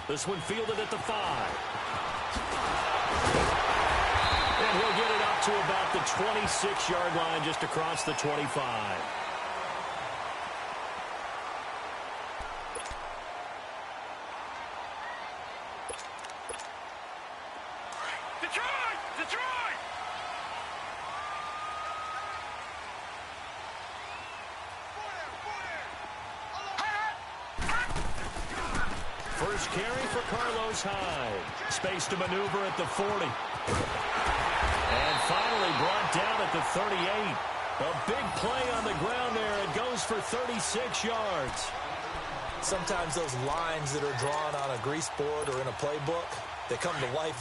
This one fielded at the 5. And he'll get it up to about the 26-yard line, just across the 25. First carry for Carlos Hyde. Space to maneuver at the 40. And finally brought down at the 38. A big play on the ground there. It goes for 36 yards. Sometimes those lines that are drawn on a grease board or in a playbook, they come to life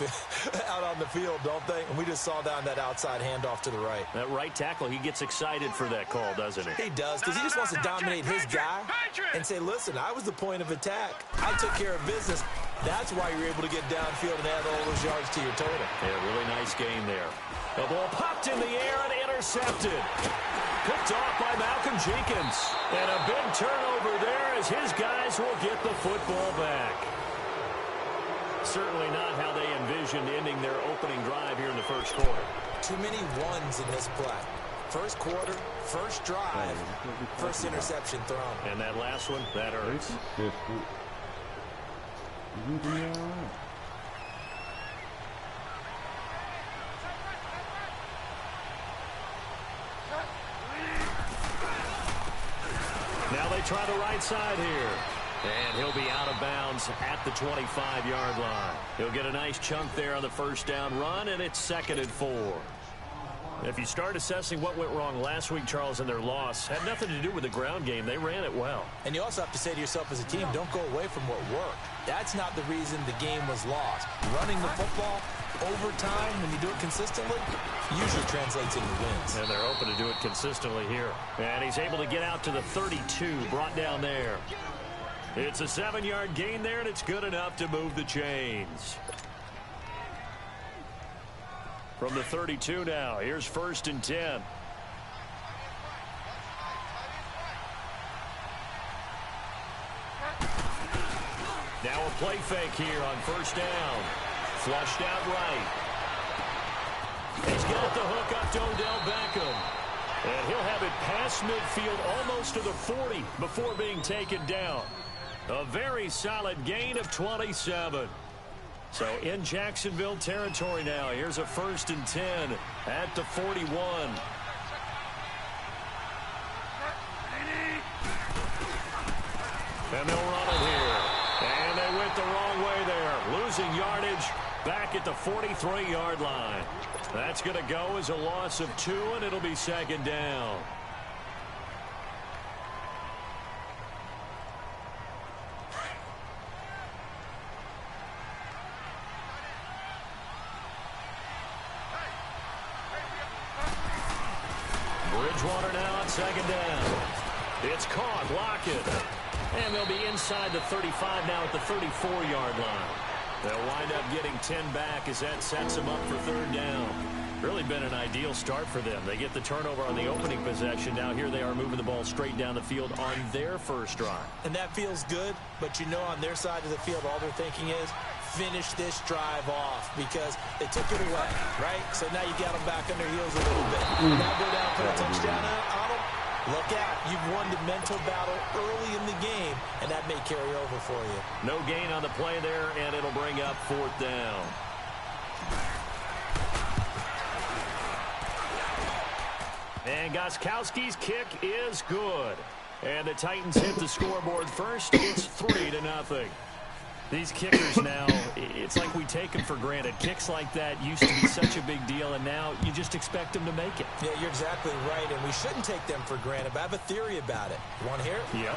out on the field, don't they? And we just saw down that outside handoff to the right. That right tackle, he gets excited for that call, doesn't he? He does, because he just wants to dominate his guy and say, listen, I was the point of attack. I took care of business. That's why you're able to get downfield and add all those yards to your total. Yeah, really nice game there. The ball popped in the air and intercepted. Picked off by Malcolm Jenkins. And a big turnover there as his guys will get the football back. Certainly not how they envisioned ending their opening drive here in the first quarter. Too many ones in this play. First quarter, first drive, first interception thrown. And that last one, that hurts. Now they try the right side here. And he'll be out of bounds at the 25-yard line. He'll get a nice chunk there on the first down run, and it's 2nd and 4. If you start assessing what went wrong last week, Charles, in their loss, had nothing to do with the ground game. They ran it well. And you also have to say to yourself as a team, don't go away from what worked. That's not the reason the game was lost. Running the football over time, when you do it consistently, usually translates into wins. And they're hoping to do it consistently here. And he's able to get out to the 32, brought down there. It's a 7-yard gain there, and it's good enough to move the chains. From the 32 now, here's 1st and 10. Now a play fake here on 1st down. Flushed out right. He's got the hook up to Odell Beckham. And he'll have it past midfield almost to the 40 before being taken down. A very solid gain of 27. So in Jacksonville territory now. Here's a 1st and 10 at the 41. And they'll run it here. And they went the wrong way there. Losing yardage back at the 43-yard line. That's going to go as a loss of 2, and it'll be 2nd down. Bridgewater now on 2nd down. It's caught, Lockett. And they'll be inside the 35 now at the 34-yard line. They'll wind up getting 10 back as that sets them up for 3rd down. Really been an ideal start for them. They get the turnover on the opening possession. Now here they are moving the ball straight down the field on their first drive. And that feels good, but you know on their side of the field all they're thinking is finish this drive off because they took it away, right? So now you got them back on their heels a little bit. Now go down, put a touchdown on them. Look out. You've won the mental battle early in the game, and that may carry over for you. No gain on the play there, and it'll bring up 4th down. And Gostkowski's kick is good. And the Titans hit the scoreboard first. It's 3-0. These kickers now, it's like we take them for granted. Kicks like that used to be such a big deal, and now you just expect them to make it. Yeah, you're exactly right, and we shouldn't take them for granted, but I have a theory about it. You want to hear it? Yeah.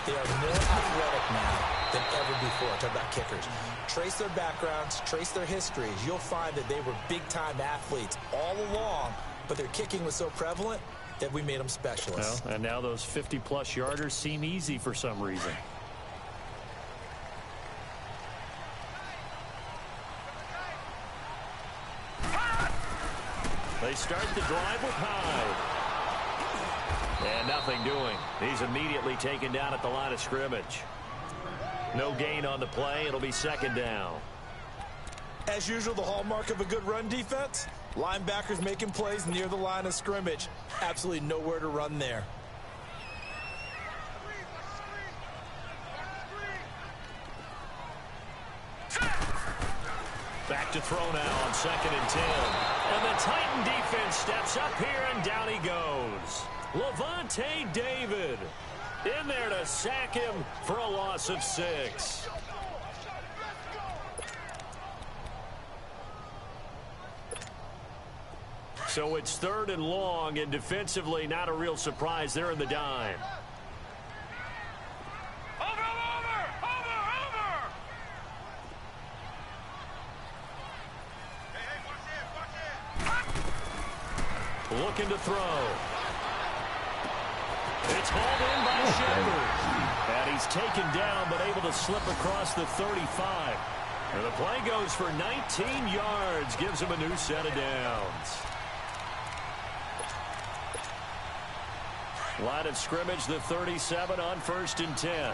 They are more athletic now than ever before. Talk about kickers. Trace their backgrounds, trace their histories. You'll find that they were big-time athletes all along, but their kicking was so prevalent that we made them specialists. Well, and now those 50-plus yarders seem easy for some reason. They start the drive with Hyde. And nothing doing. He's immediately taken down at the line of scrimmage. No gain on the play. It'll be second down. As usual, the hallmark of a good run defense, linebackers making plays near the line of scrimmage. Absolutely nowhere to run there. Back to throw now on 2nd and 10. And the Titan defense steps up here, and down he goes. Levante David in there to sack him for a loss of 6. So it's 3rd and long, and defensively not a real surprise. They're in the dime. Looking to throw. It's hauled in by Shepard. And he's taken down, but able to slip across the 35. And the play goes for 19 yards. Gives him a new set of downs. Line of scrimmage, the 37 on 1st and 10.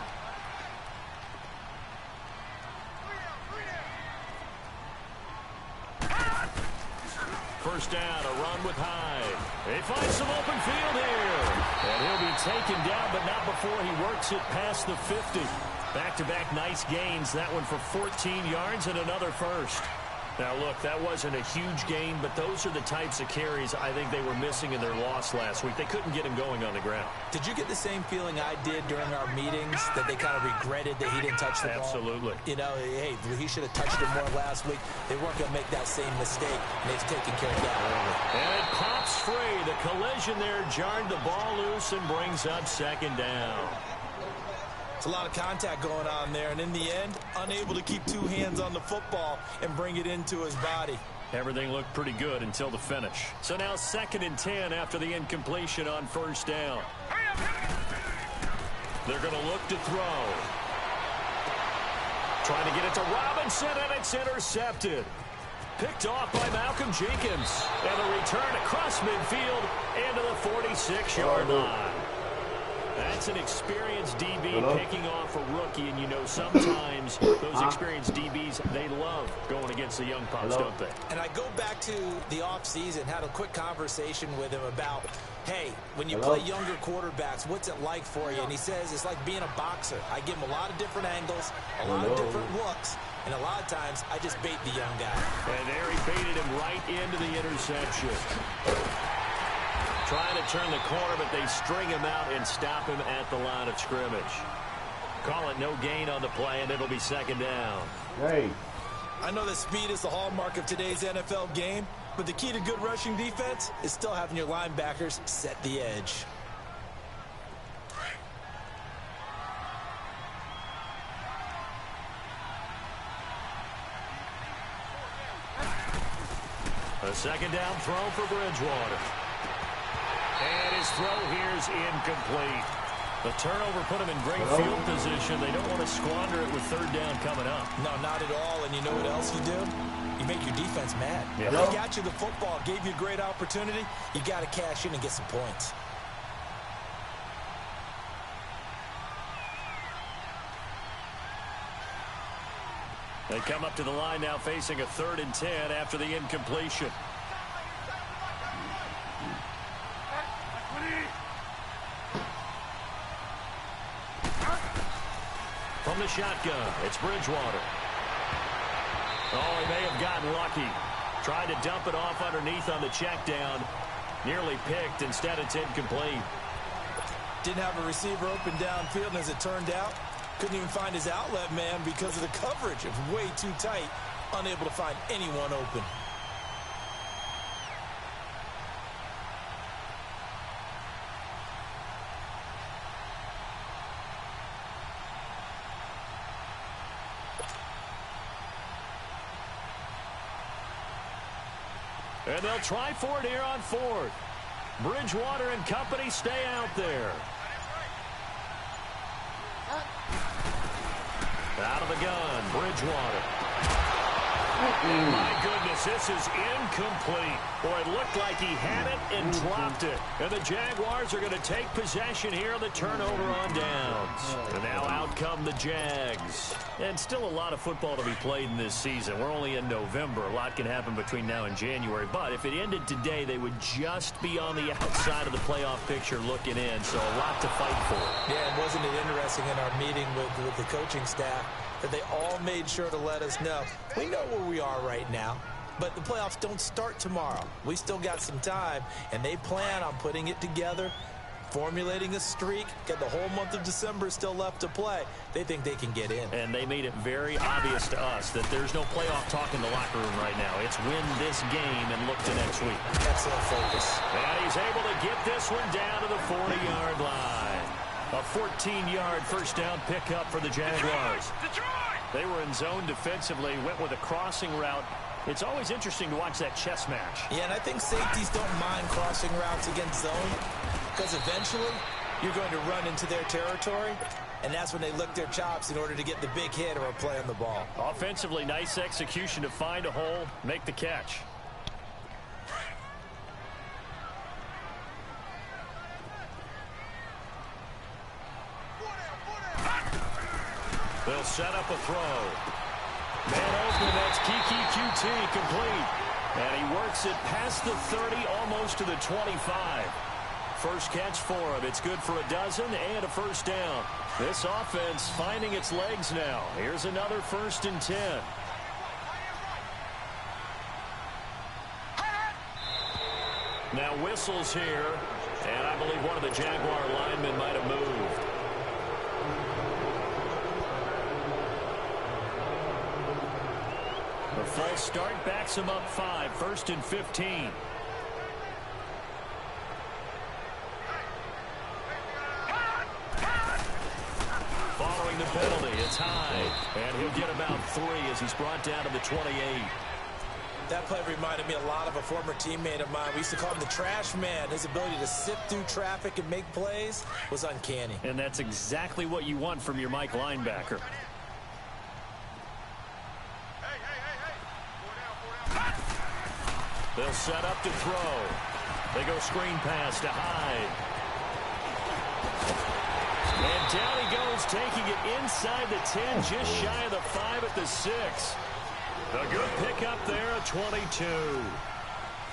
First down, a run with Hyde. He finds some open field here. And he'll be taken down, but not before he works it past the 50. Back-to-back nice gains. That one for 14 yards and another first. Now, look, that wasn't a huge gain, but those are the types of carries I think they were missing in their loss last week. They couldn't get him going on the ground. Did you get the same feeling I did during our meetings, that they kind of regretted that he didn't touch the ball? Absolutely. You know, hey, he should have touched it more last week. They weren't going to make that same mistake, and they've taken care of that early. And it pops free. The collision there jarred the ball loose and brings up 2nd down. It's a lot of contact going on there, and in the end, unable to keep 2 hands on the football and bring it into his body. Everything looked pretty good until the finish. So now 2nd and 10 after the incompletion on 1st down. They're going to look to throw. Trying to get it to Robinson, and it's intercepted. Picked off by Malcolm Jenkins. And a return across midfield into the 46-yard line. That's an experienced DB picking off a rookie, and you know sometimes those experienced DBs, they love going against the young pups, don't they? And I go back to the offseason, had a quick conversation with him about, hey, when you play younger quarterbacks, what's it like for you? And he says it's like being a boxer. I give him a lot of different angles, a lot of different looks, and a lot of times I just bait the young guy. And there he baited him right into the interception. Trying to turn the corner, but they string him out and stop him at the line of scrimmage. Call it no gain on the play, and it'll be 2nd down. Hey. I know that speed is the hallmark of today's NFL game, but the key to good rushing defense is still having your linebackers set the edge. A 2nd down throw for Bridgewater. And his throw here is incomplete. The turnover put him in great field position. They don't want to squander it with 3rd down coming up. No, not at all. And you know what else you do? You make your defense mad. Yeah. They got you the football, gave you a great opportunity. You got to cash in and get some points. They come up to the line now facing a 3rd and 10 after the incompletion. From the shotgun, it's Bridgewater. Oh, he may have gotten lucky. Tried to dump it off underneath on the check down. Nearly picked. Instead, it's incomplete. Didn't have a receiver open downfield, and as it turned out, couldn't even find his outlet man because of the coverage. It was way too tight. Unable to find anyone open. And they'll try for it here on 4th. Bridgewater and company stay out there. Out of the gun, Bridgewater. My goodness, this is incomplete. Boy, it looked like he had it and dropped it. And the Jaguars are going to take possession here on the turnover on downs. And now out come the Jags. And still a lot of football to be played in this season. We're only in November. A lot can happen between now and January. But if it ended today, they would just be on the outside of the playoff picture looking in. So a lot to fight for. Yeah, and wasn't it interesting in our meeting with the coaching staff that they all made sure to let us know, we know where we are right now, but the playoffs don't start tomorrow. We still got some time, and they plan on putting it together, formulating a streak, get the whole month of December still left to play. They think they can get in. And they made it very obvious to us that there's no playoff talk in the locker room right now. It's win this game and look to next week. Excellent focus. And he's able to get this one down to the 40-yard line. A 14-yard first down pickup for the Jaguars. They were in zone defensively, went with a crossing route. It's always interesting to watch that chess match. Yeah, and I think safeties don't mind crossing routes against zone because eventually you're going to run into their territory, and that's when they lick their chops in order to get the big hit or a play on the ball. Offensively, nice execution to find a hole, make the catch. They'll set up a throw. Man open, that's Kiki QT complete. And he works it past the 30, almost to the 25. First catch for him. It's good for a dozen and a first down. This offense finding its legs now. Here's another 1st and 10. Now whistles here. And I believe one of the Jaguar linemen might have moved. The false start backs him up 5, 1st and 15. Following the penalty, it's high. And he'll get about 3 as he's brought down to the 28. That play reminded me a lot of a former teammate of mine. We used to call him the trash man. His ability to sift through traffic and make plays was uncanny. And that's exactly what you want from your Mike linebacker. They'll set up to throw. They go screen pass to Hyde. And down he goes, taking it inside the 10, just shy of the 5 at the 6. A good pickup there at 22.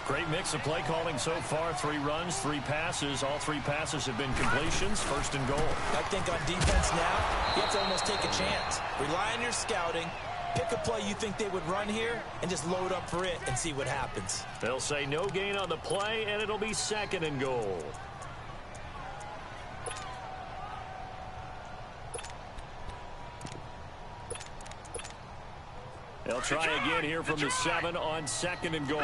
Great mix of play calling so far. 3 runs, 3 passes. All 3 passes have been completions. 1st and goal. I think on defense now, you have to almost take a chance. Rely on your scouting. Pick a play you think they would run here and just load up for it and see what happens. They'll say no gain on the play, and it'll be 2nd and goal. They'll try again here from the 7 on 2nd and goal.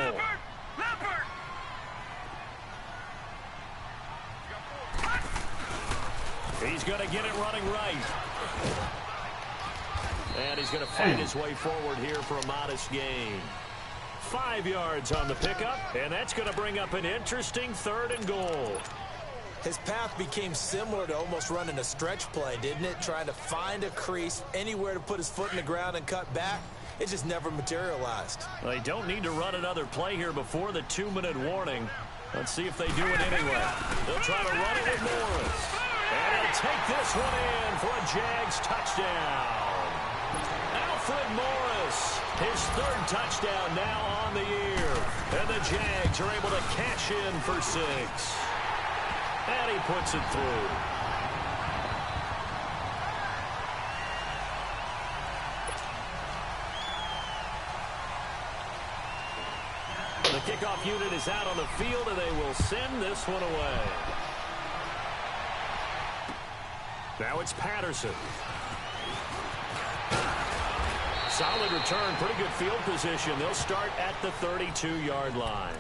He's going to get it running right. And he's going to fight his way forward here for a modest gain. 5 yards on the pickup, and that's going to bring up an interesting 3rd and goal. His path became similar to almost running a stretch play, didn't it? Trying to find a crease, anywhere to put his foot in the ground and cut back. It just never materialized. Well, they don't need to run another play here before the 2-minute warning. Let's see if they do it anyway. They'll try to run it with Morris. And he'll take this one in for a Jags touchdown. Alfred Morris, his 3rd touchdown now on the year. And the Jags are able to cash in for 6. And he puts it through. The kickoff unit is out on the field, and they will send this one away. Now it's Patterson. Solid return, pretty good field position. They'll start at the 32-yard line.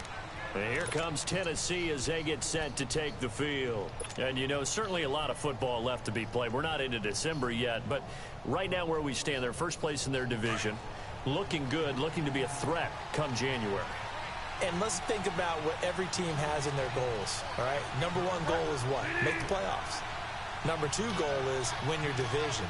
And here comes Tennessee as they get set to take the field. And, you know, certainly a lot of football left to be played. We're not into December yet, but right now where we stand, they're first place in their division. Looking good, looking to be a threat come January. And let's think about what every team has in their goals, all right? Number 1 goal is what? Make the playoffs. Number 2 goal is win your division.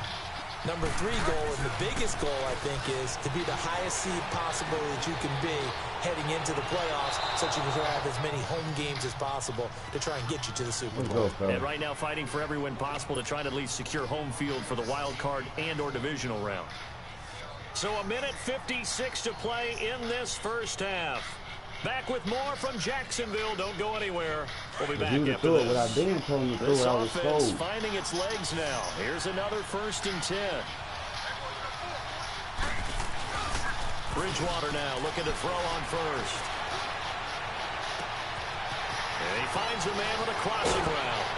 Number 3 goal, and the biggest goal, I think, is to be the highest seed possible that you can be heading into the playoffs so that you can have as many home games as possible to try and get you to the Super Bowl. And right now fighting for every win possible to try to at least secure home field for the wild card and or divisional round. So a minute 56 to play in this first half. Back with more from Jacksonville. Don't go anywhere. We'll be back after this. This offense finding its legs now. Here's another 1st and 10. Bridgewater now looking to throw on first. And he finds a man with a crossing route.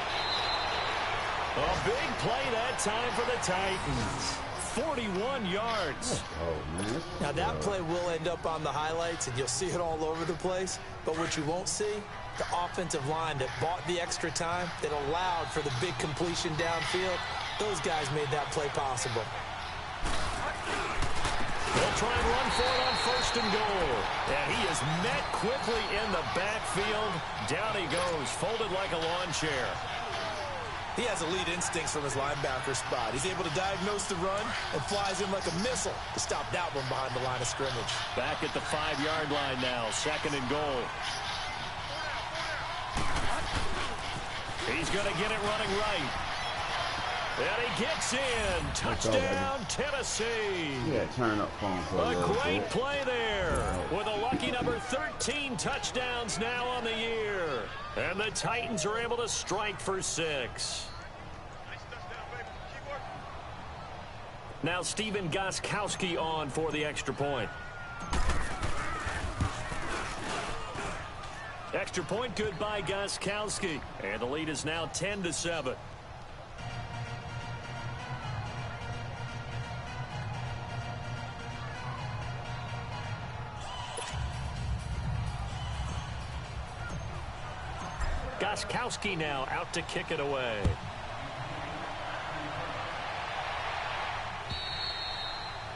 A big play that time for the Titans. 41 yards. Now, that play will end up on the highlights, and you'll see it all over the place. But what you won't see, the offensive line that bought the extra time, that allowed for the big completion downfield, those guys made that play possible. They'll try and run for it on 1st and goal. And he is met quickly in the backfield. Down he goes, folded like a lawn chair. He has elite instincts from his linebacker spot. He's able to diagnose the run and flies in like a missile to stop that one behind the line of scrimmage. Back at the 5-yard line now, 2nd and goal. He's going to get it running right. And he gets in. Touchdown, Tennessee. Yeah, turn up phone for a great play there. With a lucky number 13 touchdowns now on the year. And the Titans are able to strike for 6. Now Stephen Gostkowski on for the extra point. Extra point good by Gostkowski. And the lead is now 10-7. Gostkowski now out to kick it away.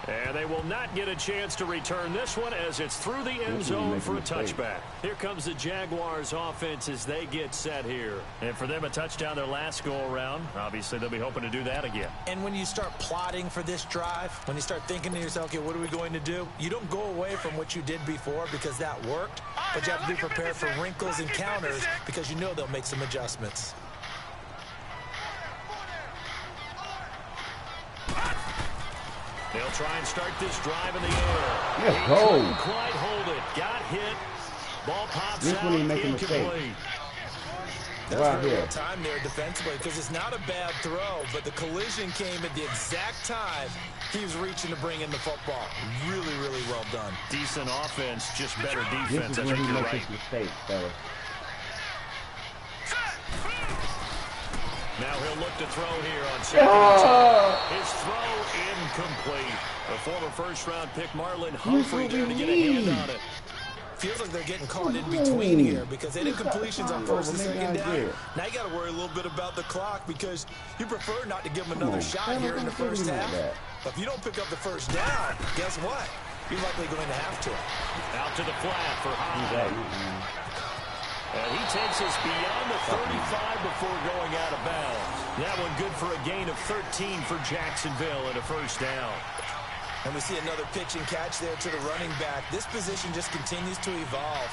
And they will not get a chance to return this one as it's through the end zone for a touchback. Here comes the Jaguars offense as they get set here. And for them, a touchdown their last go-around. Obviously, they'll be hoping to do that again. And when you start plotting for this drive, when you start thinking to yourself, okay, what are we going to do? You don't go away from what you did before because that worked, but you have to be prepared for wrinkles and counters because you know they'll make some adjustments. They'll try and start this drive in the air. Let's go. Couldn't quite hold it. Got hit. Ball pops out. Incomplete. That's right real time there defensively because it's not a bad throw, but the collision came at the exact time he was reaching to bring in the football. Really, really well done. Decent offense, just better defense. This is when he makes his mistakes, fellas. Now he'll look to throw here on 2nd and 10. His throw incomplete. The former first-round pick Marlon Humphrey there to get a hand on it. Feels like they're getting caught in between here because they did completions on 1st and 2nd down. Now you got to worry a little bit about the clock because you prefer not to give them another shot here in the first half. But if you don't pick up the first down, guess what? You're likely going to have to. Out to the flat for Hyde. And he takes us beyond the 35 before going out of bounds. That one good for a gain of 13 for Jacksonville and a first down. And we see another pitch and catch there to the running back. This position just continues to evolve.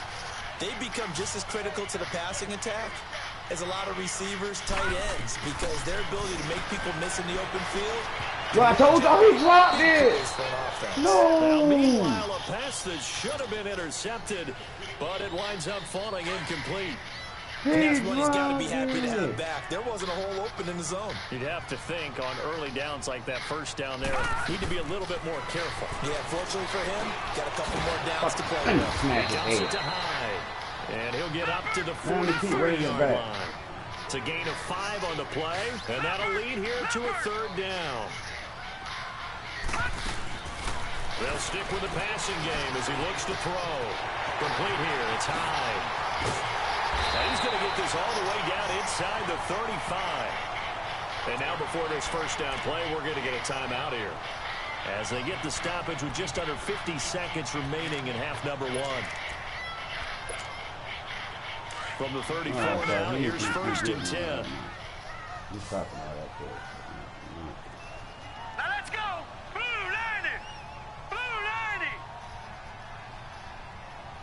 They become just as critical to the passing attack as a lot of receivers, tight ends, because their ability to make people miss in the open field. Well, I told y'all he dropped it. No. Now, meanwhile, a pass that should have been intercepted, but it winds up falling incomplete. And that's what he's got to be happy to have back. There wasn't a hole open in the zone. You'd have to think on early downs like that first down there, need to be a little bit more careful. Yeah, fortunately for him, got a couple more downs to play with. Dumps it to Hyde. And he'll get up to the 43-yard line. It's a gain of 5 on the play, and that'll lead here to a 3rd down. They'll stick with the passing game as he looks to throw. Complete here. It's Hyde. Now he's going to get this all the way down inside the 35. And now before this first down play, we're going to get a timeout here as they get the stoppage with just under 50 seconds remaining in half number 1. From the 34 now, here's 1st and 10. He's talking about that.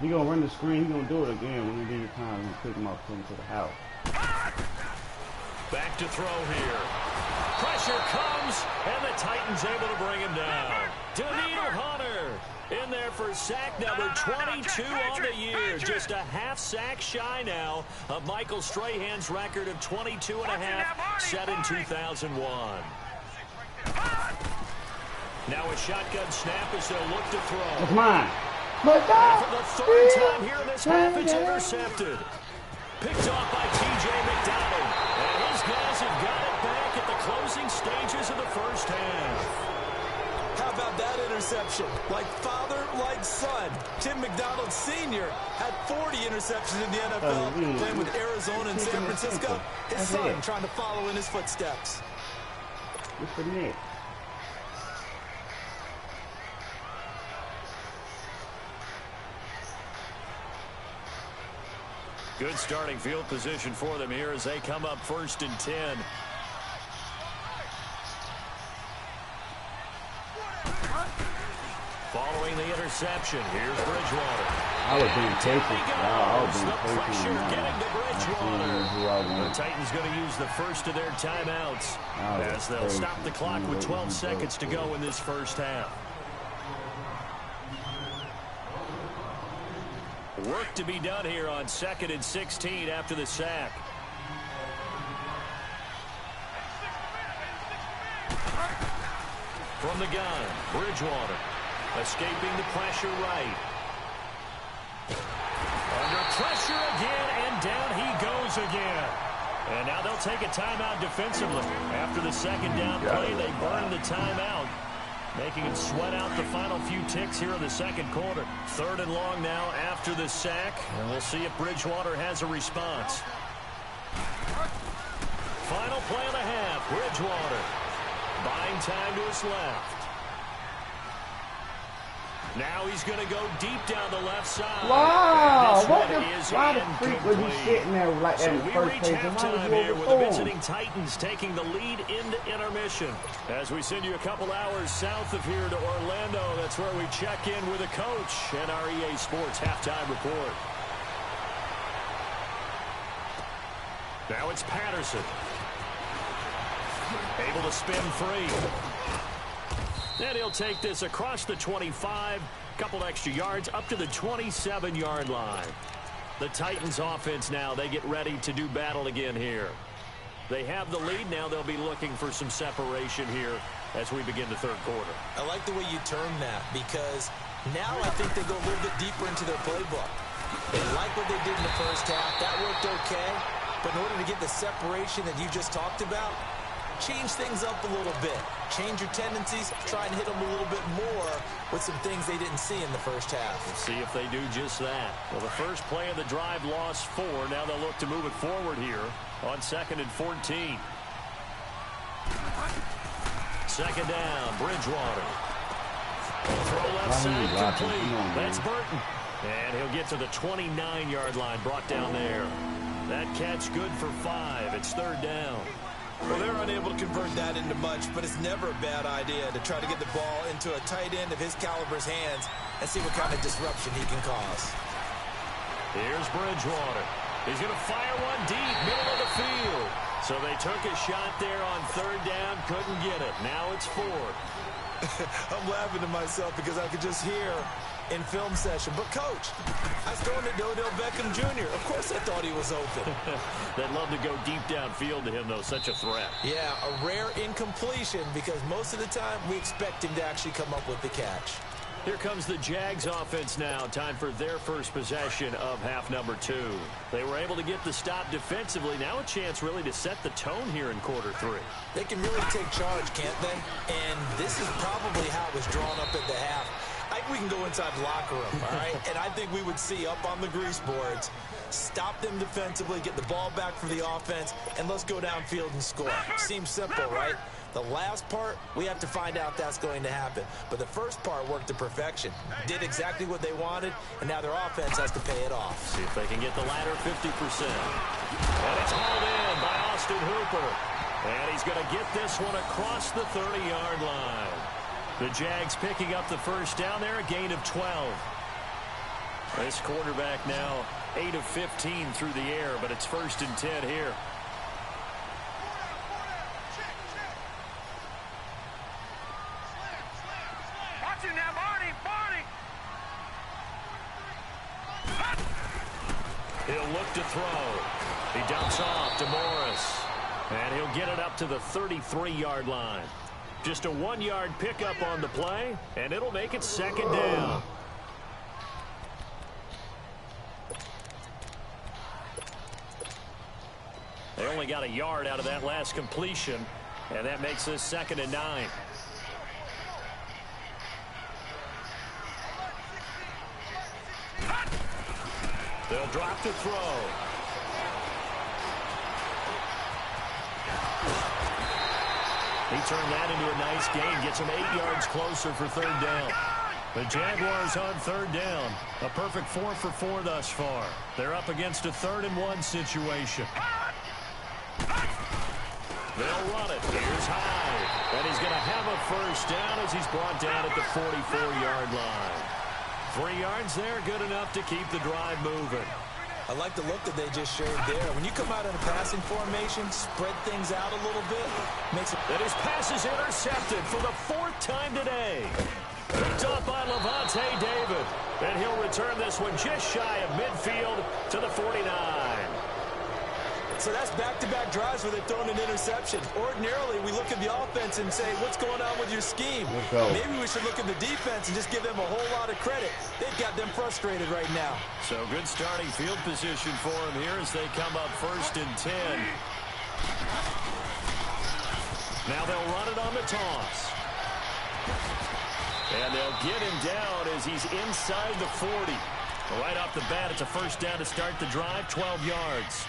He gonna run the screen. He gonna do it again when he leaves time and pick him up, put him to the house. Back to throw here. Pressure comes, and the Titans able to bring him down. Daniil Hunter in there for sack number 22 on the year. Just a half sack shy now of Michael Strahan's record of 22 and a half set in 2001. Now a shotgun snap as they'll look to throw. That's mine. And for the third time here in this half, it's intercepted. Picked off by T.J. McDonald. And his guys have got it back at the closing stages of the first half. How about that interception? Like father, like son. Tim McDonald Sr. had 40 interceptions in the NFL, playing with Arizona and San Francisco. His son trying to follow in his footsteps. What's the next? Good starting field position for them here as they come up 1st and 10. Following the interception, here's Bridgewater. I was being patient. I was being The pressure patient. getting to Bridgewater. The The Titans going to use the first of their timeouts as they'll stop the clock with 12 seconds to go in this first half. Work to be done here on 2nd and 16 after the sack. From the gun, Bridgewater escaping the pressure right. Under pressure again, and down he goes again. And now they'll take a timeout defensively. After the second down play, they burn the timeout, making it sweat out the final few ticks here in the second quarter. 3rd and long now after the sack, and we'll see if Bridgewater has a response. Final play of the half, Bridgewater buying time to his left. Now he's going to go deep down the left side. Wow! Why the freak was he sitting there like that in the first place? And why was he here with the over visiting Titans taking the lead into intermission. As we send you a couple hours south of here to Orlando, that's where we check in with a coach and our EA Sports halftime report. Now it's Patterson. Able to spin free. And he'll take this across the 25, couple extra yards, up to the 27-yard line. The Titans offense now, they get ready to do battle again here. They have the lead. Now they'll be looking for some separation here as we begin the third quarter. I like the way you term that, because now I think they go a little bit deeper into their playbook. They like what they did in the first half. That worked okay. But in order to get the separation that you just talked about, change things up a little bit. Change your tendencies. Try and hit them a little bit more with some things they didn't see in the first half. We'll see if they do just that. Well, the first play of the drive lost 4. Now they'll look to move it forward here on 2nd and 14. Second down, Bridgewater. Throw left side complete. That's Burton. And he'll get to the 29-yard line, brought down there. That catch good for 5. It's 3rd down. Well, they're unable to convert that into much, but it's never a bad idea to try to get the ball into a tight end of his caliber's hands and see what kind of disruption he can cause. Here's Bridgewater. He's going to fire one deep, middle of the field. So they took a shot there on 3rd down, couldn't get it. Now it's 4th. I'm laughing to myself because I could just hear in film session, but coach, I was throwing to Odell Beckham Jr. Of course I thought he was open. They'd love to go deep downfield to him, though. Such a threat. Yeah, a rare incompletion because most of the time we expect him to actually come up with the catch. Here comes the Jags offense now. Time for their first possession of half number 2. They were able to get the stop defensively. Now a chance really to set the tone here in quarter 3. They can really take charge, can't they? And this is probably how it was drawn up at the half. I think we can go inside the locker room, all right? And I think we would see up on the grease boards, stop them defensively, get the ball back for the offense, and let's go downfield and score. Seems simple, right? The last part, we have to find out that's going to happen. But the first part worked to perfection. Did exactly what they wanted, and now their offense has to pay it off. See if they can get the latter 50%. And it's hauled in by Austin Hooper. And he's going to get this one across the 30-yard line. The Jags picking up the first down there, a gain of 12. This quarterback now 8 of 15 through the air, but it's 1st and 10 here. He'll look to throw. He dumps off to Morris. And he'll get it up to the 33-yard line. Just a 1-yard pickup on the play, and it'll make it 2nd down. They only got a yard out of that last completion, and that makes this 2nd and 9. They'll drop to throw. He turned that into a nice gain, gets him 8 yards closer for 3rd down. The Jaguars on 3rd down. A perfect 4 for 4 thus far. They're up against a 3rd and 1 situation. They'll run it. Here's Hyde. And he's going to have a 1st down as he's brought down at the 44-yard line. 3 yards there, good enough to keep the drive moving. I like the look that they just showed there. When you come out in a passing formation, spread things out a little bit, makes it... And his pass is intercepted for the 4th time today. Picked up by Levante David. And he'll return this one just shy of midfield to the 49. So that's back-to-back drives where they've thrown an interception. Ordinarily, we look at the offense and say, what's going on with your scheme? Maybe we should look at the defense and just give them a whole lot of credit. They've got them frustrated right now. So good starting field position for them here as they come up 1st and 10. Now they'll run it on the toss. And they'll get him down as he's inside the 40. Right off the bat, it's a 1st down to start the drive, 12 yards.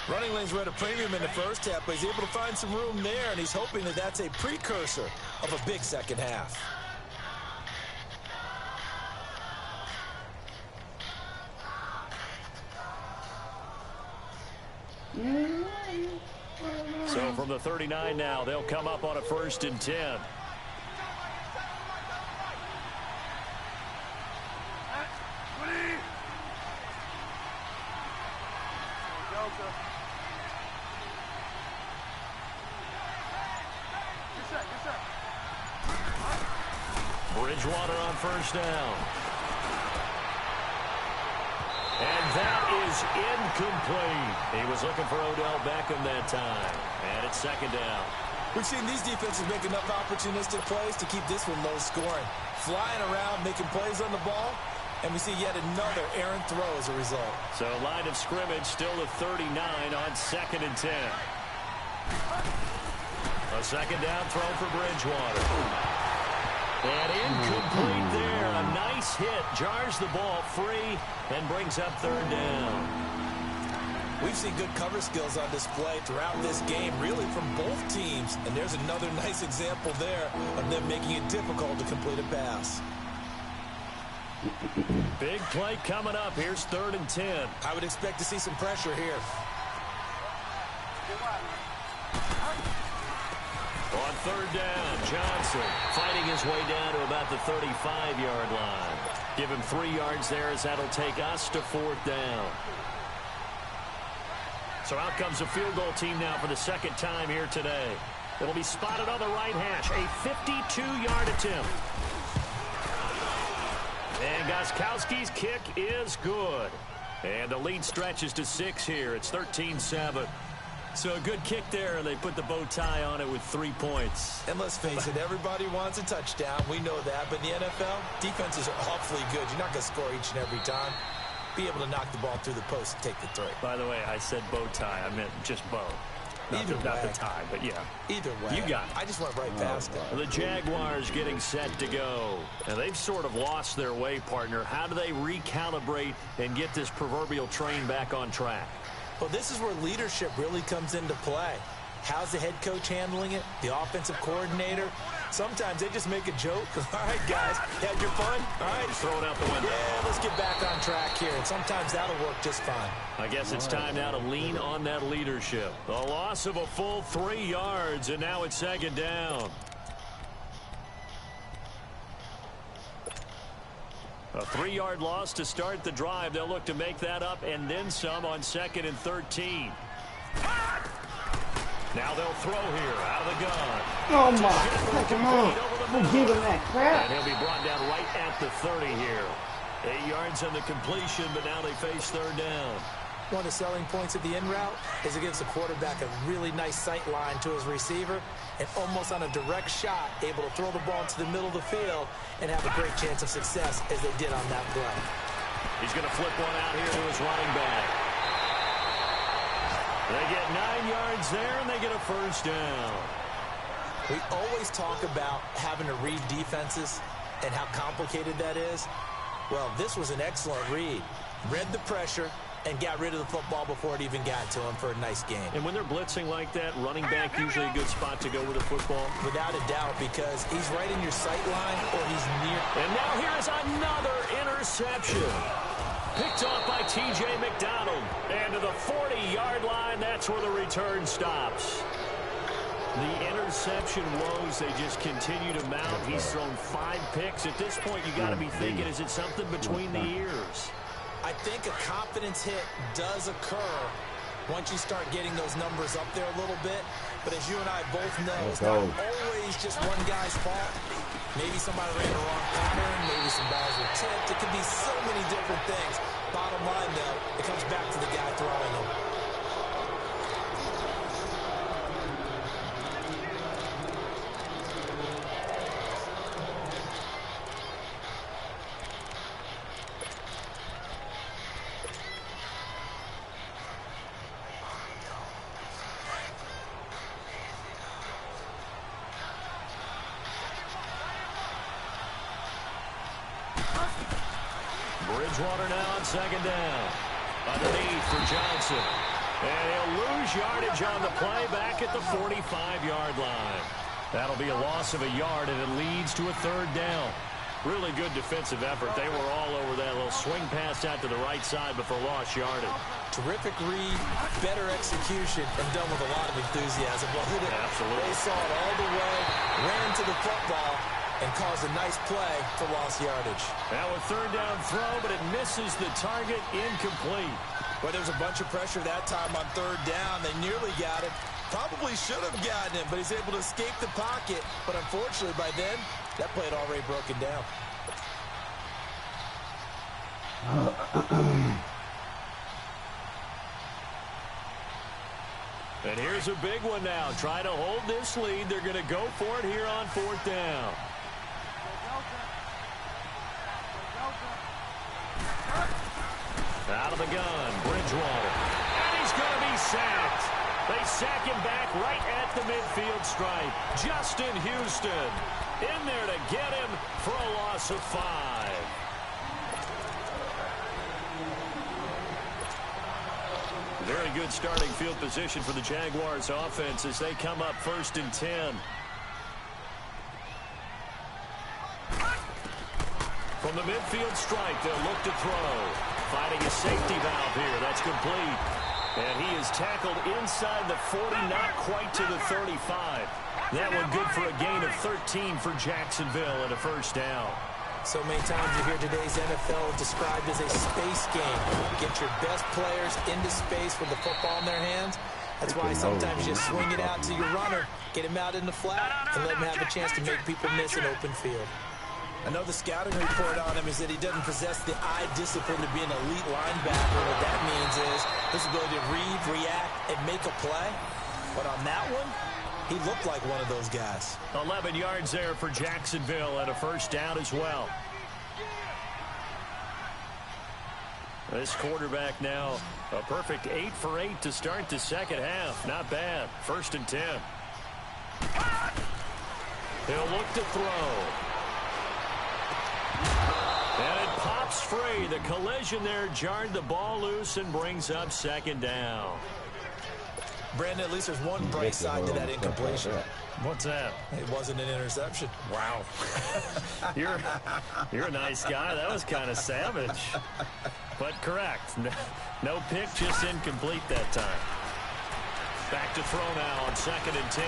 Running lanes were at a premium in the first half, but he's able to find some room there, and he's hoping that that's a precursor of a big second half. So from the 39 now, they'll come up on a 1st and 10. Bridgewater on 1st down. And that is incomplete. He was looking for Odell Beckham that time. And it's 2nd down. We've seen these defenses make enough opportunistic plays to keep this one low scoring. Flying around, making plays on the ball, and we see yet another errant throw as a result. So line of scrimmage still at 39 on 2nd and 10. A 2nd down throw for Bridgewater. And incomplete there. A nice hit. Jars the ball free and brings up 3rd down. We've seen good cover skills on display throughout this game, really from both teams. And there's another nice example there of them making it difficult to complete a pass. Big play coming up. Here's 3rd and 10. I would expect to see some pressure here. On 3rd down, Johnson fighting his way down to about the 35-yard line. Give him 3 yards there as that'll take us to 4th down. So out comes the field goal team now for the 2nd time here today. It'll be spotted on the right hash. A 52-yard attempt. And Gostkowski's kick is good. And the lead stretches to 6 here. It's 13-7. So a good kick there, and they put the bow tie on it with 3 points. And let's face it, everybody wants a touchdown. We know that. But in the NFL, defenses are awfully good. You're not going to score each and every time. Be able to knock the ball through the post and take the 3. By the way, I said bow tie. I meant just bow. Not the tie, but yeah. Either way. You got it. I just went right past it. The Jaguars getting set to go. And they've sort of lost their way, partner. How do they recalibrate and get this proverbial train back on track? Well, this is where leadership really comes into play. How's the head coach handling it? The offensive coordinator? Sometimes they just make a joke. All right, guys, had your fun? All right. Just throw it out the window. Yeah, let's get back on track here. And sometimes that'll work just fine. I guess it's time now to lean on that leadership. The loss of a full 3 yards, and now it's 2nd down. A 3-yard loss to start the drive. They'll look to make that up and then some on 2nd and 13. Now they'll throw here out of the gun. Oh my, come on. Who gave him that crap? And he'll be brought down right at the 30 here. 8 yards on the completion, but now they face 3rd down. One of the selling points of the in route is it gives the quarterback a really nice sight line to his receiver and almost on a direct shot able to throw the ball into the middle of the field and have a great chance of success as they did on that play. He's going to flip one out here to his running back. They get 9 yards there and they get a 1st down. We always talk about having to read defenses and how complicated that is. Well, this was an excellent read. Read the pressure and got rid of the football before it even got to him for a nice game. And when they're blitzing like that, running back usually a good spot to go with the football? Without a doubt, because he's right in your sight line or he's near. And now here's another interception. Picked off by T.J. McDonald. And to the 40-yard line, that's where the return stops. The interception woes, they just continue to mount. He's thrown 5 picks. At this point, you got to be thinking, is it something between the ears? I think a confidence hit does occur once you start getting those numbers up there a little bit. But as you and I both know, it's not always just one guy's fault. Maybe somebody ran the wrong pattern. Maybe some balls were tipped. It could be so many different things. Bottom line, though, it comes back to the guy throwing them. Bridgewater now on 2nd down. Underneath for Johnson. And he'll lose yardage on the play back at the 45-yard line. That'll be a loss of a yard, and it leads to a 3rd down. Really good defensive effort. They were all over that little swing pass out to the right side before lost yardage. Terrific read, better execution, and done with a lot of enthusiasm. Well, absolutely. They saw it all the way, ran to the football, and caused a nice play for lost yardage. Now a 3rd down throw, but it misses the target, incomplete. Well, there's a bunch of pressure that time on 3rd down. They nearly got it. Probably should have gotten him, but he's able to escape the pocket. But unfortunately, by then, that play had already broken down. And here's a big one now. Trying to hold this lead. They're going to go for it here on 4th down. Out of the gun, Bridgewater. And he's going to be sacked. They sack him back right at the midfield stripe. Justin Houston in there to get him for a loss of 5. Very good starting field position for the Jaguars offense as they come up 1st and 10. From the midfield stripe, they'll look to throw. Finding a safety valve here. That's complete. And he is tackled inside the 40, not quite to the 35. That one good for a gain of 13 for Jacksonville and a 1st down. So many times you hear today's NFL described as a space game. Get your best players into space with the football in their hands. That's why sometimes you just swing it out to your runner, get him out in the flat, and let him have a chance to make people miss an open field. I know the scouting report on him is that he doesn't possess the eye discipline to be an elite linebacker. What that means is his ability to read, react, and make a play. But on that one, he looked like one of those guys. 11 yards there for Jacksonville and a 1st down as well. This quarterback now a perfect 8 for 8 to start the 2nd half. Not bad. 1st and 10. He'll look to throw. And it pops free. The collision there jarred the ball loose and brings up 2nd down. Brandon, at least there's one bright side to that incompletion. What's that? It wasn't an interception. Wow. You're a nice guy. That was kind of savage. But correct. No pick, just incomplete that time. Back to throw now on 2nd and 10.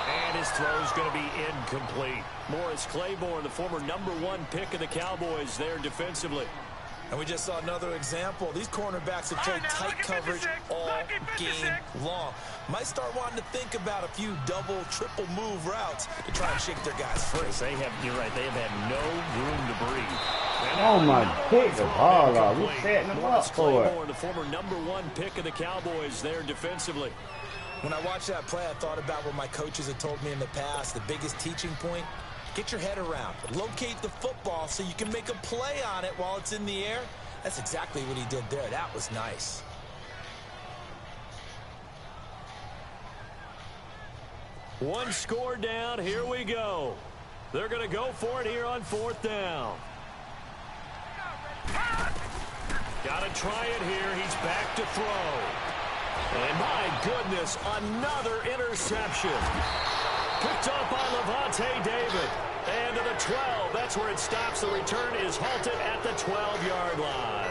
And And his throw's going to be incomplete. Morris Claiborne, the former #1 pick of the Cowboys there defensively. And we just saw another example. These cornerbacks have played tight coverage all game long. Might start wanting to think about a few double, triple move routes to try and shake their guys free. You're right, they have had no room to breathe. Oh my, take the ball off. We're setting them up for it. The former #1 pick of the Cowboys there defensively. When I watched that play, I thought about what my coaches had told me in the past. The biggest teaching point, get your head around. Locate the football so you can make a play on it while it's in the air. That's exactly what he did there. That was nice. One score down. Here we go. They're going to go for it here on 4th down. Got to try it here. He's back to throw. And my goodness, another interception. Picked up by Levante David. And to the 12. That's where it stops. The return is halted at the 12-yard line.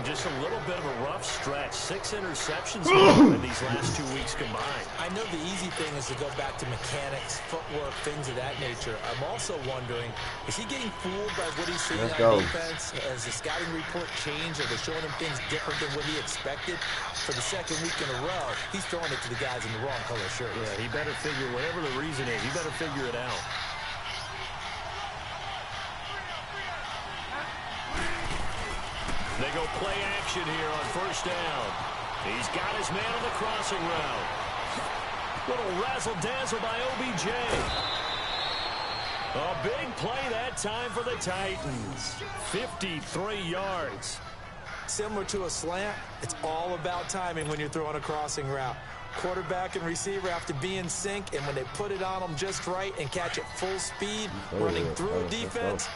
Just a little bit of a rough stretch. 6 interceptions in these last 2 weeks combined. I know the easy thing is to go back to mechanics, footwork, things of that nature. I'm also wondering, is he getting fooled by what he's seeing on defense? Has the scouting report changed? Are they showing him things different than what he expected? For the 2nd week in a row, he's throwing it to the guys in the wrong color shirts. Yeah, he better figure, whatever the reason is, he better figure it out. They go play action here on 1st down. He's got his man on the crossing route. Little razzle-dazzle by OBJ. A big play that time for the Titans. 53 yards. Similar to a slant, it's all about timing when you're throwing a crossing route. Quarterback and receiver have to be in sync, and when they put it on them just right and catch it full speed, running through a defense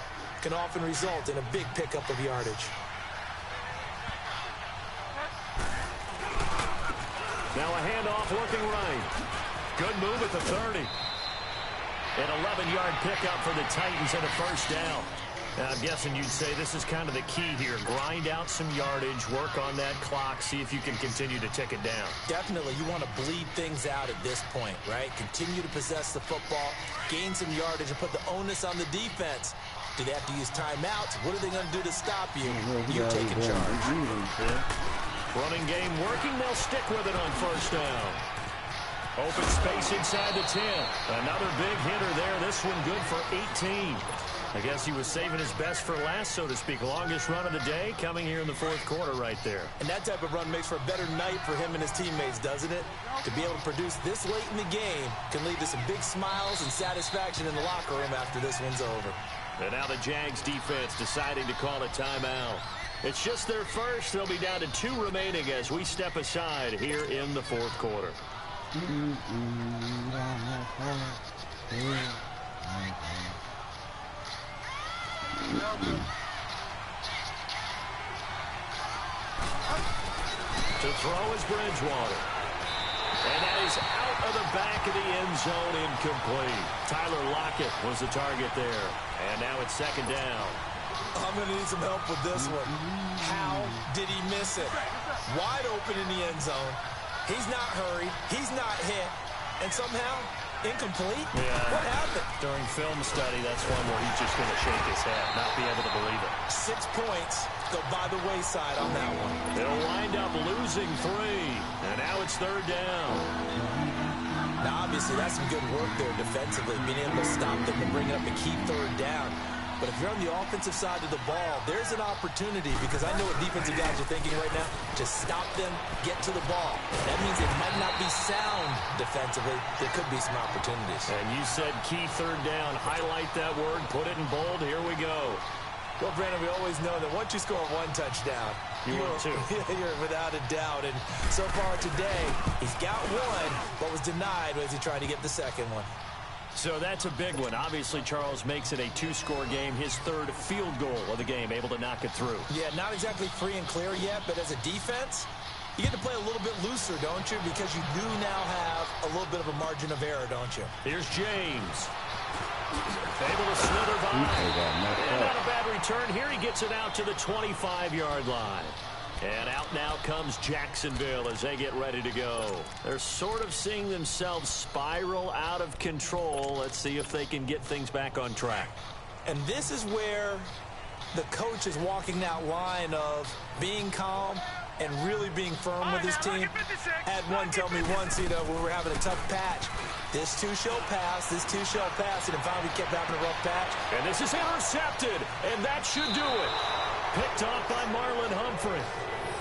can often result in a big pickup of yardage. Now a handoff looking right. Good move at the 30. An 11-yard pickup for the Titans and a 1st down. Now, I'm guessing you'd say this is kind of the key here. Grind out some yardage, work on that clock, see if you can continue to tick it down. Definitely. You want to bleed things out at this point, right? Continue to possess the football, gain some yardage, and put the onus on the defense. Do they have to use timeouts? What are they going to do to stop you? You're taking charge. Running game working. They'll stick with it on 1st down. Open space inside the 10. Another big hitter there. This one good for 18. I guess he was saving his best for last, so to speak. Longest run of the day coming here in the 4th quarter right there. And that type of run makes for a better night for him and his teammates, doesn't it? To be able to produce this late in the game can lead to some big smiles and satisfaction in the locker room after this one's over. And now the Jags defense deciding to call a timeout. It's just their first. They'll be down to 2 remaining as we step aside here in the 4th quarter. To throw is Bridgewater. And that is out of the back of the end zone, incomplete. Tyler Lockett was the target there. And now it's 2nd down. I'm going to need some help with this one. How did he miss it? Wide open in the end zone. He's not hurried. He's not hit. And somehow, incomplete? Yeah. What happened? During film study, that's one where he's just going to shake his head, not be able to believe it. 6 points go by the wayside on that one. They'll wind up losing 3. And now it's 3rd down. Now, obviously, that's some good work there defensively, being able to stop them and bring up a key 3rd down. But if you're on the offensive side of the ball, there's an opportunity, because I know what defensive guys are thinking right now, to stop them, get to the ball. That means it might not be sound defensively. There could be some opportunities. And you said key 3rd down. Highlight that word. Put it in bold. Here we go. Well, Brandon, we always know that once you score 1 touchdown, you're without a doubt. And so far today, he's got 1, but was denied as he tried to get the 2nd one. So that's a big one. Obviously, Charles makes it a 2-score game. His 3rd field goal of the game, able to knock it through. Yeah, not exactly free and clear yet, but as a defense, you get to play a little bit looser, don't you? Because you do now have a little bit of a margin of error, don't you? Here's James. Able to slither by. And not a bad return. Here he gets it out to the 25-yard line. And out now comes Jacksonville as they get ready to go. They're sort of seeing themselves spiral out of control. Let's see if they can get things back on track. And this is where the coach is walking that line of being calm and really being firm with his team. Had one tell me once, when we're having a tough patch, this too shall pass, and then finally kept having a rough patch. And this is intercepted, and that should do it. Picked off by Marlon Humphrey.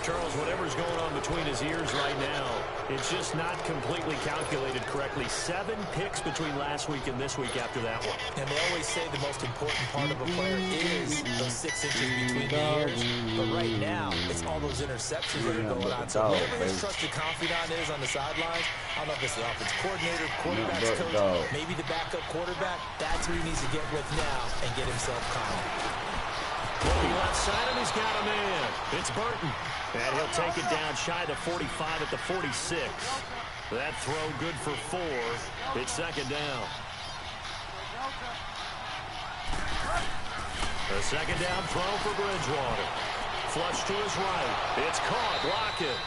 Charles, whatever's going on between his ears right now, it's just not completely calculated correctly. 7 picks between last week and this week after that one. And they always say the most important part of a player is those 6 inches between the ears. But right now, it's all those interceptions that are going on. So whoever his trusted confidant is on the sidelines, I don't know if it's the offense coordinator, quarterback's coach, maybe the backup quarterback, that's who he needs to get with now and get himself calm. Looking left side, and he's got a man. It's Burton. And he'll take it down shy of the 45 at the 46. That throw good for 4. It's second down. A second down throw for Bridgewater. Flush to his right. It's caught. Lockett.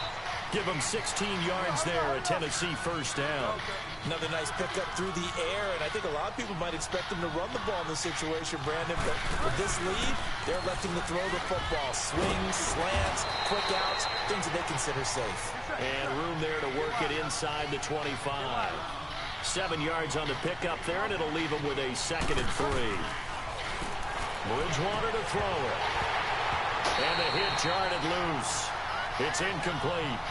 Give him 16 yards there. A Tennessee first down. Another nice pickup through the air, and I think a lot of people might expect him to run the ball in this situation, Brandon, but with this lead, they're electing to throw the football. Swings, slants, quick outs, things that they consider safe. And room there to work it inside the 25. 7 yards on the pickup there, and it'll leave him with a 2nd and 3. Bridgewater to throw it. And the hit jarred it loose. It's incomplete.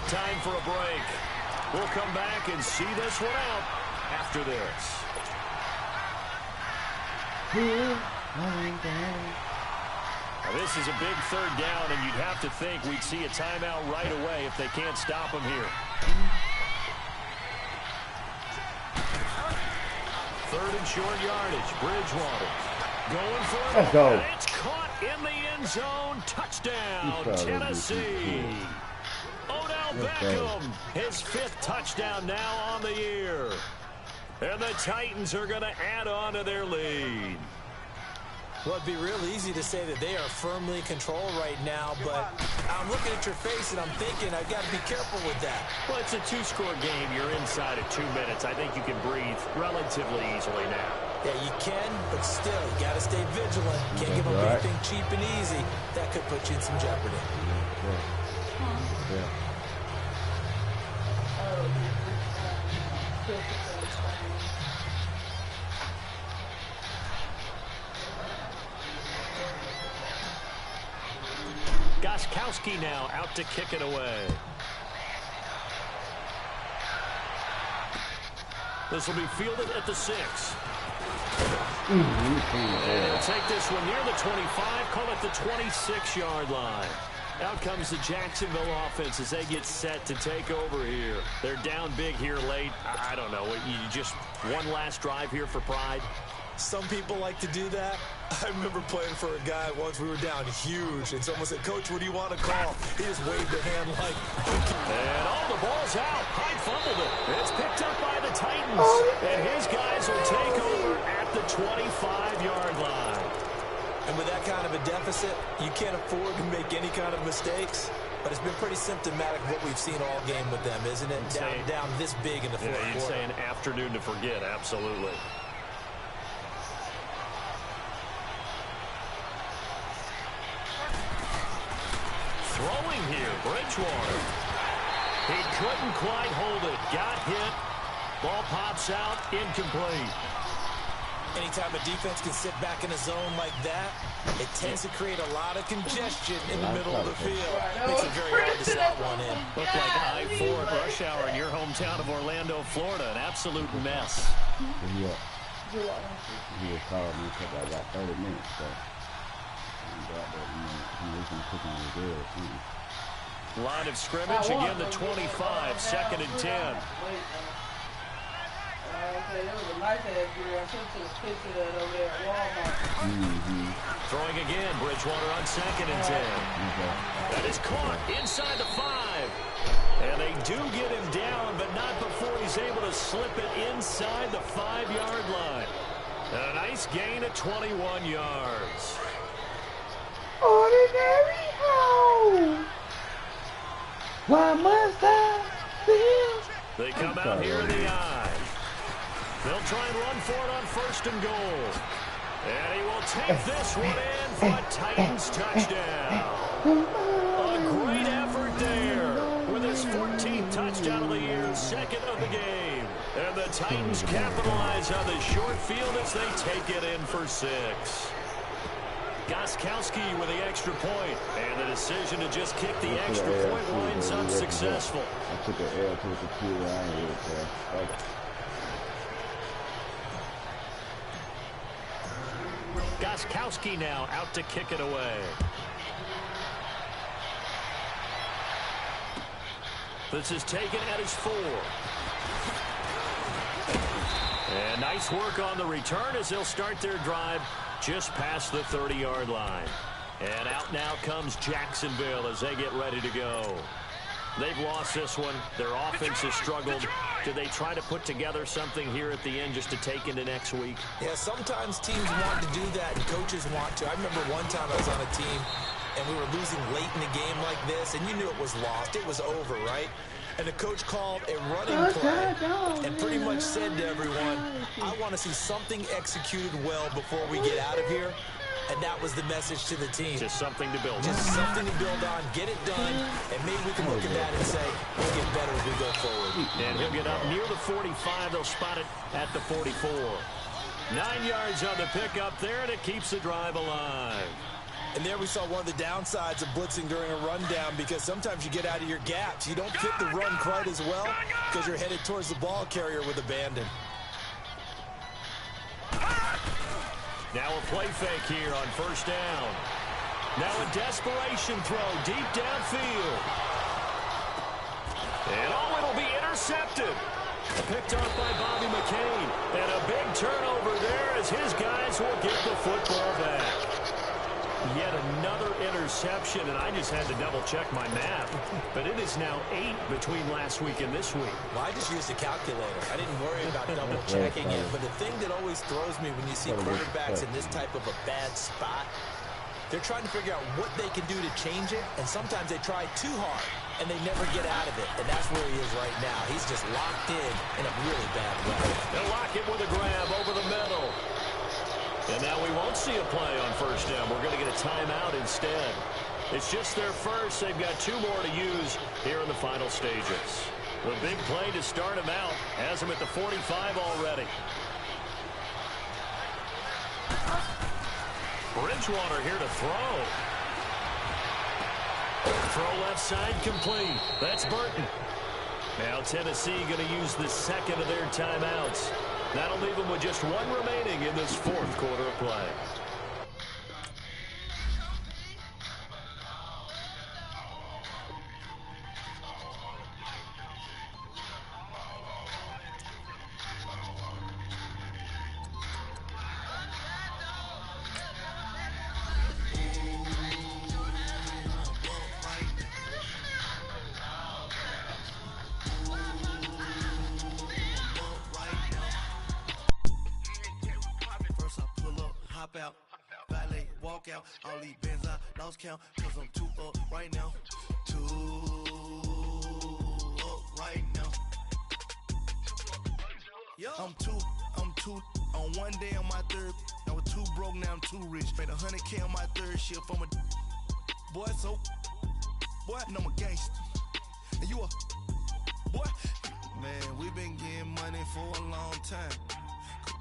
Time for a break. We'll come back and see this one out after this. Now this is a big 3rd down, and you'd have to think we'd see a timeout right away if they can't stop him here. 3rd and short yardage. Bridgewater going for it. Let's go. And it's caught in the end zone. Touchdown, Tennessee. Odell Beckham, his 5th touchdown now on the year. And the Titans are going to add on to their lead. Well, it'd be real easy to say that they are firmly in control right now, but I'm looking at your face and I'm thinking I've got to be careful with that. Well, it's a 2-score game. You're inside of 2 minutes. I think you can breathe relatively easily now. Yeah, you can, but still, you got to stay vigilant. Can't give up anything cheap and easy. That could put you in some jeopardy. Gostkowski now out to kick it away. This will be fielded at the 6. And he'll take this one near the 25, call it the 26-yard line. Out comes the Jacksonville offense as they get set to take over here. They're down big here late. I don't know. You just one last drive here for pride? Some people like to do that. I remember playing for a guy once. We were down huge, and someone said, "Coach, what do you want to call?" He just waved a hand like... And the ball's out. Hyde fumbled it. It's picked up by the Titans. And his guys will take over at the 25-yard line. And with that kind of a deficit, you can't afford to make any kind of mistakes. But it's been pretty symptomatic of what we've seen all game with them, isn't it? Down this big in the fourth quarter. You'd say an afternoon to forget, absolutely. Throwing here, Bridgewater. He couldn't quite hold it. Got hit. Ball pops out, incomplete. Anytime a defense can sit back in a zone like that, it tends to create a lot of congestion in the middle of the field. Makes it very hard to slot one in. Looked like I-4 at rush hour in your hometown of Orlando, Florida. An absolute mess. He was calling me for about 30 minutes, so line of scrimmage, again the 25, 2nd and 10. Throwing again, Bridgewater on 2nd and 10. That is caught inside the 5. And they do get him down, but not before he's able to slip it inside the 5-yard line. And a nice gain of 21 yards. Ordinary hoe. Why must I feel? They come out here in the eye. They'll try and run for it on 1st and goal. And he will take this one in for a Titans touchdown. A great effort there with his 14th touchdown of the year, 2nd of the game. And the Titans capitalize on the short field as they take it in for 6. Goskowski with the extra point, and the decision to just kick the extra point winds up successful. I took the L to the computer. I ain't really care. Goskowski now out to kick it away. This is taken at his 4. And nice work on the return as they'll start their drive just past the 30-yard line. And out now comes Jacksonville as they get ready to go. They've lost this one. Their offense has struggled. Do they try to put together something here at the end just to take into next week? Yeah, sometimes teams want to do that and coaches want to. I remember one time I was on a team and we were losing late in the game like this, and you knew it was lost. It was over, right? And the coach called a running play and pretty much said to everyone, I want to see something executed well before we get out of here. And that was the message to the team. Just something to build on. Just something to build on, get it done, and maybe we can look at that and say, we'll get better as we go forward. And he'll get up near the 45. They'll spot it at the 44. 9 yards on the pickup there, and it keeps the drive alive. And there we saw one of the downsides of blitzing during a rundown, because sometimes you get out of your gaps. You don't fit the run quite as well because you're headed towards the ball carrier with abandon. Now a play fake here on 1st down. Now a desperation throw deep downfield. And it'll be intercepted. Picked off by Bobby McCain. And a big turnover there as his guys will get the football back. Yet another interception, and I just had to double-check my math. But it is now 8 between last week and this week. Well, I just used a calculator. I didn't worry about double-checking it. But the thing that always throws me when you see quarterbacks in this type of a bad spot, they're trying to figure out what they can do to change it, and sometimes they try too hard, and they never get out of it. And that's where he is right now. He's just locked in a really bad way. They'll lock it with a grab over the middle. And now we won't see a play on 1st down. We're going to get a timeout instead. It's just their first. They've got 2 more to use here in the final stages. The big play to start him out has him at the 45 already. Bridgewater here to throw. Throw left side complete. That's Burton. Now Tennessee going to use the 2nd of their timeouts. That'll leave them with just 1 remaining in this 4th quarter of play. Out, valet, walk out, all these bands I lost count, cause I'm 2 up right now, 2 up right now, I'm two, on one day on my 3rd, I was 2 broke, now I'm 2 rich, made 100K on my 3rd shift, I'm a boy, so, boy, no, I'm a gangster, and you a, boy, man, we been getting money for a long time.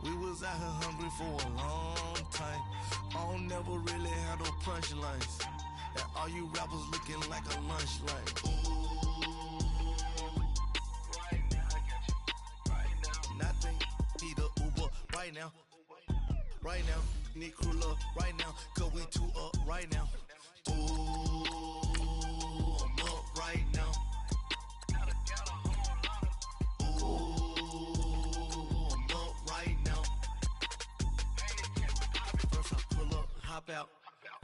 We was out here hungry for a long time. I don't never really have no punchlines. And all you rappers looking like a lunch line. Ooh, right now, I got you. Right now. Nothing, need a Uber right now. Right now, need crew love right now. Cause we 2 up right now. Ooh, I'm up right now. Hop out,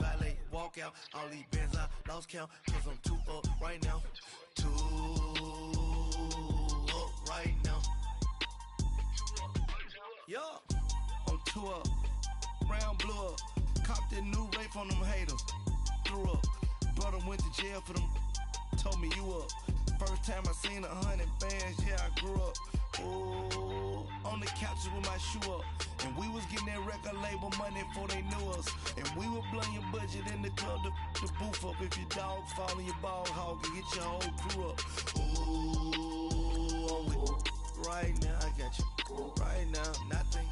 valet, walk out, all these bands I lost count, cause I'm 2 up right now, 2 up right now, yeah, I'm 2 up, brown blew up, copped that new rape on them haters, her up. Brother went to jail for them, told me you up. First time I seen 100 bands, yeah, I grew up. Oh, on the couches with my shoe up. And we was getting that record label money before they knew us. And we were blowing your budget in the club to the booth up. If your dog fall in your ball hog and get your whole crew up. Oh, right now, I got you. Right now, nothing.